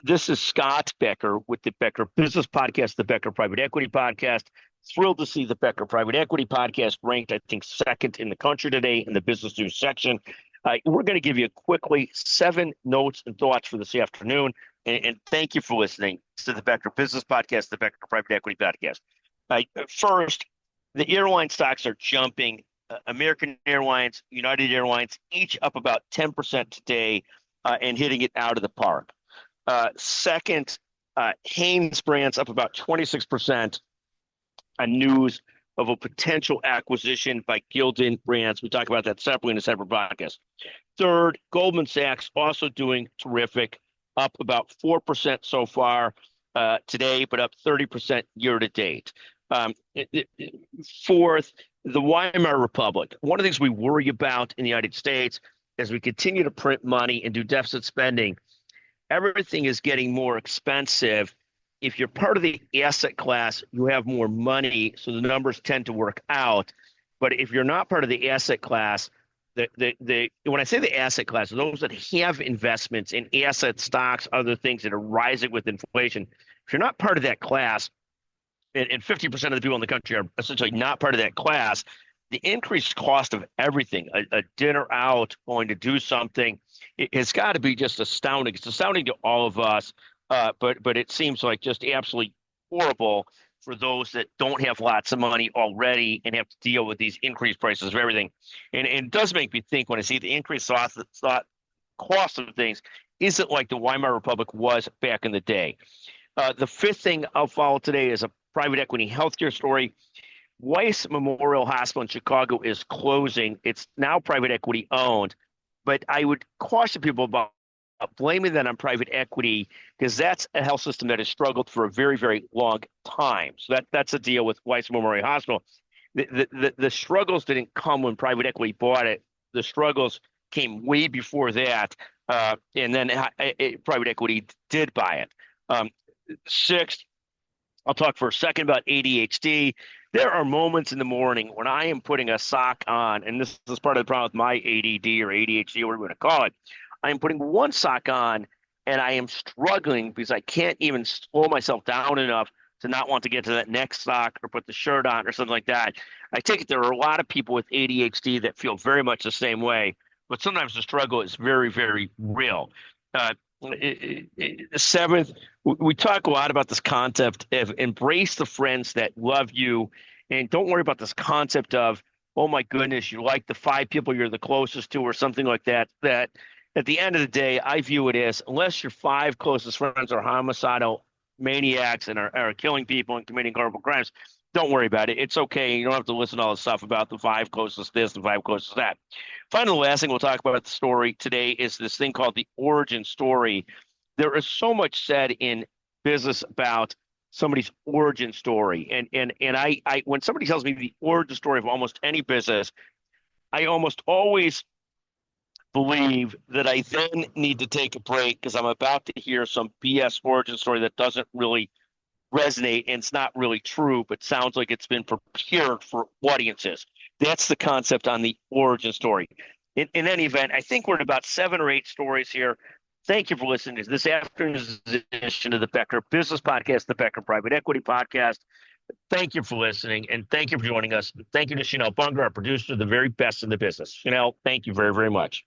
This is Scott Becker with the Becker Business Podcast, the Becker Private Equity Podcast. Thrilled to see the Becker Private Equity Podcast ranked, I think, second in the country today in the business news section. We're going to give you quickly 7 notes and thoughts for this afternoon. And thank you for listening to the Becker Business Podcast, the Becker Private Equity Podcast. First, the airline stocks are jumping. American Airlines, United Airlines, each up about 10% today and hitting it out of the park. Second, Hanes Brands up about 26% on news of a potential acquisition by Gildan Brands. We talk about that separately in a separate podcast. Third, Goldman Sachs also doing terrific, up about 4% so far today, but up 30% year to date. Fourth, the Weimar Republic. One of the things we worry about in the United States as we continue to print money and do deficit spending, everything is getting more expensive. If you're part of the asset class, you have more money, so the numbers tend to work out. But if you're not part of the asset class, when I say the asset class, those that have investments in asset stocks, other things that are rising with inflation, if you're not part of that class, and 50% of the people in the country are essentially not part of that class, the increased cost of everything, a dinner out, going to do something, it has got to be just astounding. It's astounding to all of us, but it seems like just absolutely horrible for those that don't have lots of money already and have to deal with these increased prices of everything. And it does make me think when I see the increased cost of things, is it like the Weimar Republic was back in the day? The fifth thing I'll follow today is a private equity healthcare story. Weiss Memorial Hospital in Chicago is closing. It's now private equity owned, but I would caution people about blaming that on private equity because that's a health system that has struggled for a very, very long time. So that's a deal with Weiss Memorial Hospital. The struggles didn't come when private equity bought it. The struggles came way before that, and then private equity did buy it. Sixth, I'll talk for a second about ADHD. There are moments in the morning when I am putting a sock on, and this is part of the problem with my ADD or ADHD, whatever you want to call it. I am putting one sock on, and I am struggling because I can't even slow myself down enough to not want to get to that next sock or put the shirt on or something like that. I take it there are a lot of people with ADHD that feel very much the same way, but sometimes the struggle is very, very real. Seventh, we talk a lot about this concept of embrace the friends that love you, and don't worry about this concept of, oh my goodness, you like the 5 people you're the closest to or something like that. That at the end of the day, I view it as unless your 5 closest friends are homicidal maniacs and are killing people and committing horrible crimes, don't worry about it. It's okay. You don't have to listen to all this stuff about the 5 closest this, the 5 closest that. Finally, the last thing we'll talk about the story today is this thing called the origin story. There is so much said in business about somebody's origin story. And I when somebody tells me the origin story of almost any business, I almost always believe that I then need to take a break because I'm about to hear some BS origin story that doesn't really resonate and it's not really true, but sounds like it's been prepared for audiences. That's the concept on the origin story. In any event, I think we're at about 7 or 8 stories here. Thank you for listening to this afternoon's edition of the Becker Business Podcast, the Becker Private Equity Podcast. Thank you for listening, and thank you for joining us. Thank you to Chanel Bunger, our producer, the very best in the business. Chanel, thank you very, very much.